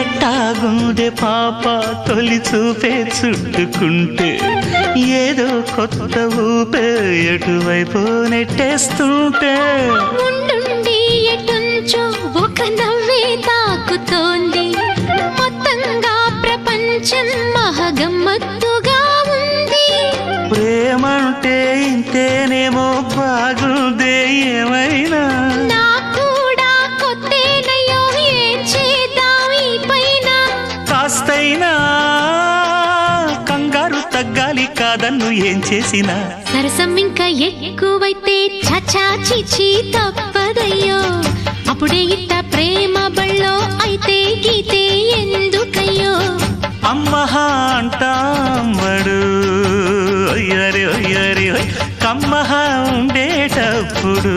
ఎట్టాగుందే పాప తొలి చూపే చుట్టుకుంటే ఏదో కొత్త ఊపే ఎటువైపు నెట్టేస్తుంటే ఉండుండి ఎటుంచో ఒక నవ్వే తాకుతోంది మొత్తంగా ప్రపంచం మహగమ్మత్తుగా ఉంది ప్రేమంటే ఇంతేనేమో బాగుందే ఏమైనా నాకు కూడా కొత్తేనయ్యో ఏం చేద్దాం ఈ పైన కాస్తైనా కంగారు తగ్గాలి కాదన్ను ఏం చేసినా సరసం ఇంకా ఎక్కువైతే చచా చిచి తప్పదయ్యో అప్పుడే ఇట్ట ప్రేమ బళ్ళో అయితే గీతే ఎందుకయ్యో అమ్మహా అంటామడు ఒయ్యరి ఒయ్యరి కమ్మహా ఉండేటప్పుడు